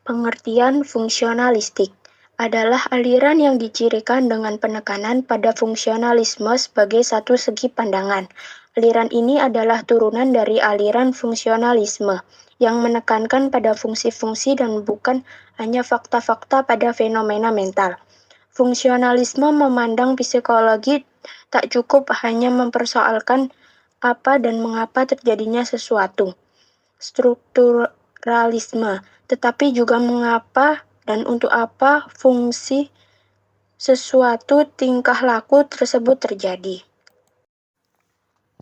Pengertian fungsionalistik adalah aliran yang dicirikan dengan penekanan pada fungsionalisme sebagai satu segi pandangan. Aliran ini adalah turunan dari aliran fungsionalisme yang menekankan pada fungsi-fungsi dan bukan hanya fakta-fakta pada fenomena mental. Fungsionalisme memandang psikologi tak cukup hanya mempersoalkan apa dan mengapa terjadinya sesuatu. Strukturalisme, tetapi juga mengapa dan untuk apa fungsi sesuatu tingkah laku tersebut terjadi.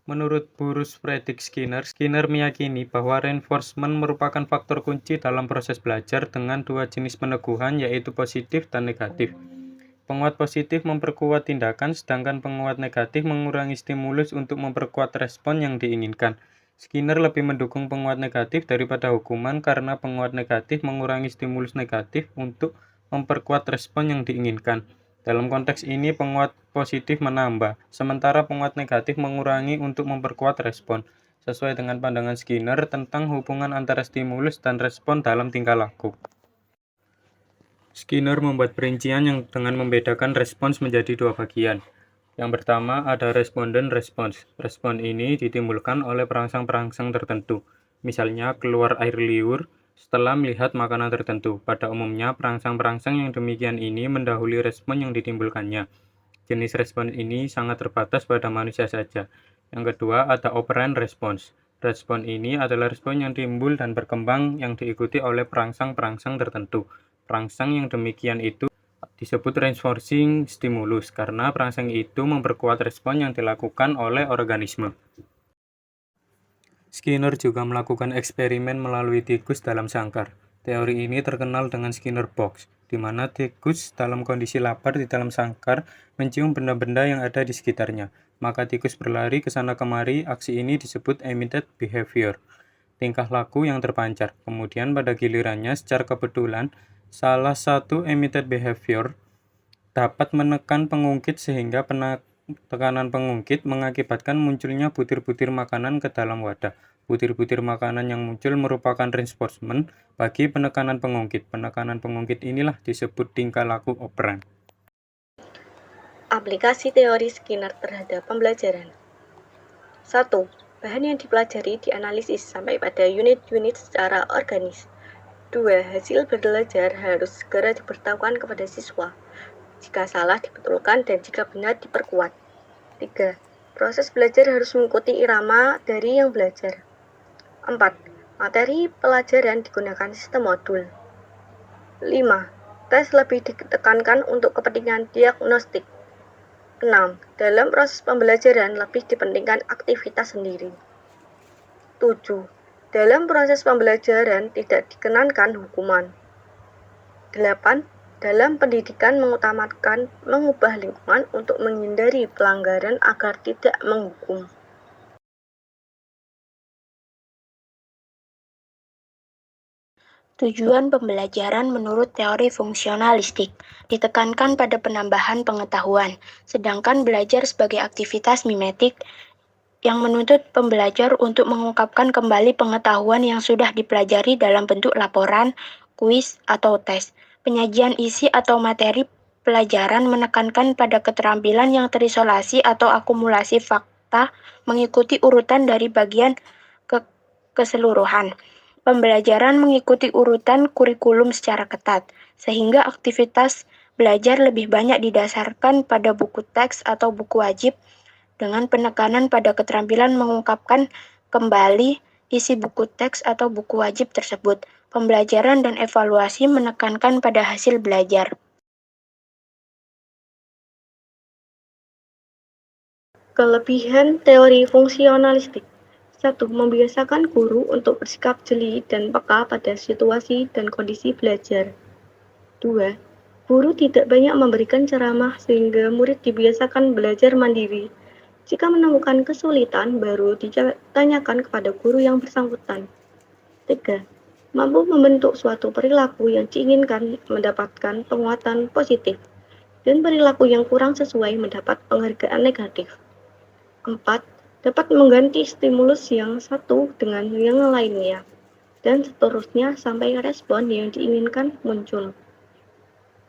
Menurut Bruce Frederick Skinner, Skinner meyakini bahwa reinforcement merupakan faktor kunci dalam proses belajar dengan dua jenis peneguhan, yaitu positif dan negatif. Penguat positif memperkuat tindakan, sedangkan penguat negatif mengurangi stimulus untuk memperkuat respon yang diinginkan. Skinner lebih mendukung penguat negatif daripada hukuman karena penguat negatif mengurangi stimulus negatif untuk memperkuat respon yang diinginkan. Dalam konteks ini, penguat positif menambah, sementara penguat negatif mengurangi untuk memperkuat respon, sesuai dengan pandangan Skinner tentang hubungan antara stimulus dan respon dalam tingkah laku. Skinner membuat perincian yang dengan membedakan respons menjadi dua bagian. Yang pertama ada responden respons. Respon ini ditimbulkan oleh perangsang-perangsang tertentu, misalnya keluar air liur setelah melihat makanan tertentu. Pada umumnya, perangsang-perangsang yang demikian ini mendahului respon yang ditimbulkannya. Jenis respon ini sangat terbatas pada manusia saja. Yang kedua ada operant response. Respon ini adalah respon yang timbul dan berkembang yang diikuti oleh perangsang-perangsang tertentu. Perangsang yang demikian itu disebut reinforcing stimulus karena perangsang itu memperkuat respon yang dilakukan oleh organisme. Skinner juga melakukan eksperimen melalui tikus dalam sangkar. Teori ini terkenal dengan Skinner Box, di mana tikus dalam kondisi lapar di dalam sangkar mencium benda-benda yang ada di sekitarnya. Maka tikus berlari ke sana kemari, aksi ini disebut emitted behavior, tingkah laku yang terpancar. Kemudian pada gilirannya, secara kebetulan, salah satu emitted behavior dapat menekan pengungkit sehingga tekanan pengungkit mengakibatkan munculnya butir-butir makanan ke dalam wadah. Butir-butir makanan yang muncul merupakan reinforcement bagi penekanan pengungkit. Penekanan pengungkit inilah disebut tingkah laku operan. Aplikasi teori Skinner terhadap pembelajaran. 1. Bahan yang dipelajari dianalisis sampai pada unit-unit secara organis. 2. Hasil belajar harus segera diberitahukan kepada siswa. Jika salah dibetulkan dan jika benar diperkuat. 3. Proses belajar harus mengikuti irama dari yang belajar. 4. Materi pelajaran digunakan sistem modul. 5. Tes lebih ditekankan untuk kepentingan diagnostik. 6. Dalam proses pembelajaran lebih dipentingkan aktivitas sendiri. 7. Dalam proses pembelajaran tidak dikenankan hukuman. 8. Dalam pendidikan mengutamakan mengubah lingkungan untuk menghindari pelanggaran agar tidak menghukum. Tujuan pembelajaran menurut teori fungsionalistik ditekankan pada penambahan pengetahuan, sedangkan belajar sebagai aktivitas mimetik yang menuntut pembelajar untuk mengungkapkan kembali pengetahuan yang sudah dipelajari dalam bentuk laporan, kuis, atau tes. Penyajian isi atau materi pelajaran menekankan pada keterampilan yang terisolasi atau akumulasi fakta mengikuti urutan dari bagian ke keseluruhan. Pembelajaran mengikuti urutan kurikulum secara ketat, sehingga aktivitas belajar lebih banyak didasarkan pada buku teks atau buku wajib dengan penekanan pada keterampilan mengungkapkan kembali isi buku teks atau buku wajib tersebut. Pembelajaran dan evaluasi menekankan pada hasil belajar. Kelebihan teori fungsionalistik. 1. Membiasakan guru untuk bersikap jeli dan peka pada situasi dan kondisi belajar. 2. Guru tidak banyak memberikan ceramah sehingga murid dibiasakan belajar mandiri. Jika menemukan kesulitan, baru ditanyakan kepada guru yang bersangkutan. 3. Mampu membentuk suatu perilaku yang diinginkan mendapatkan penguatan positif, dan perilaku yang kurang sesuai mendapat penghargaan negatif. 4. Dapat mengganti stimulus yang satu dengan yang lainnya. dan seterusnya sampai respon yang diinginkan muncul.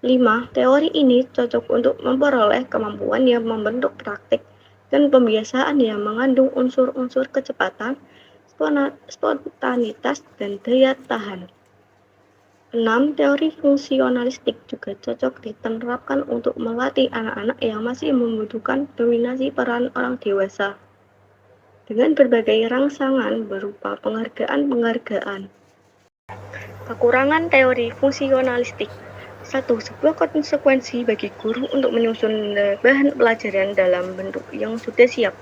5. Teori ini cocok untuk memperoleh kemampuan yang membentuk praktik dan pembiasaan yang mengandung unsur-unsur kecepatan, spontanitas, dan daya tahan. 6. Teori fungsionalistik juga cocok diterapkan untuk melatih anak-anak yang masih membutuhkan dominasi peran orang dewasa dengan berbagai rangsangan berupa penghargaan. Kekurangan teori fungsionalistik. 1. Sebuah konsekuensi bagi guru untuk menyusun bahan pelajaran dalam bentuk yang sudah siap.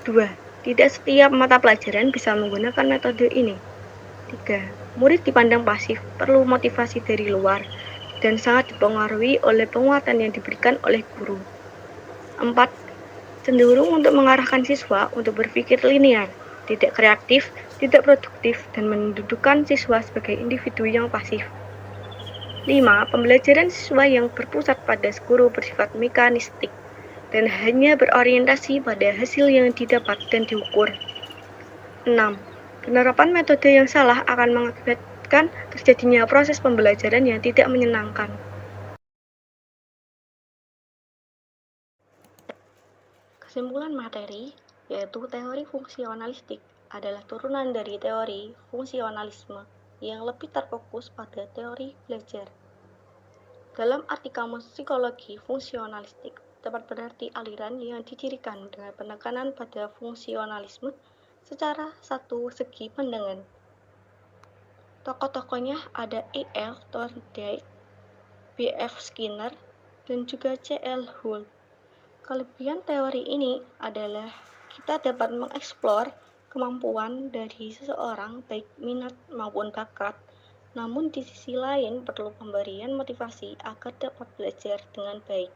2. Tidak setiap mata pelajaran bisa menggunakan metode ini. 3. Murid dipandang pasif, perlu motivasi dari luar, dan sangat dipengaruhi oleh penguatan yang diberikan oleh guru. 4. Cenderung untuk mengarahkan siswa untuk berpikir linear, tidak kreatif, tidak produktif, dan mendudukkan siswa sebagai individu yang pasif. 5. Pembelajaran siswa yang berpusat pada guru bersifat mekanistik dan hanya berorientasi pada hasil yang didapat dan diukur. 6. Penerapan metode yang salah akan mengakibatkan terjadinya proses pembelajaran yang tidak menyenangkan. Kesimpulan materi, yaitu teori fungsionalistik, adalah turunan dari teori fungsionalisme yang lebih terfokus pada teori belajar. Dalam arti kamus psikologi fungsionalistik, dapat berarti aliran yang didirikan dengan penekanan pada fungsionalisme secara satu segi pandangan. Tokoh-tokohnya ada E.L. Thorndike, B.F. Skinner, dan juga C.L. Hull. Kelebihan teori ini adalah kita dapat mengeksplor kemampuan dari seseorang baik minat maupun bakat, namun di sisi lain perlu pemberian motivasi agar dapat belajar dengan baik.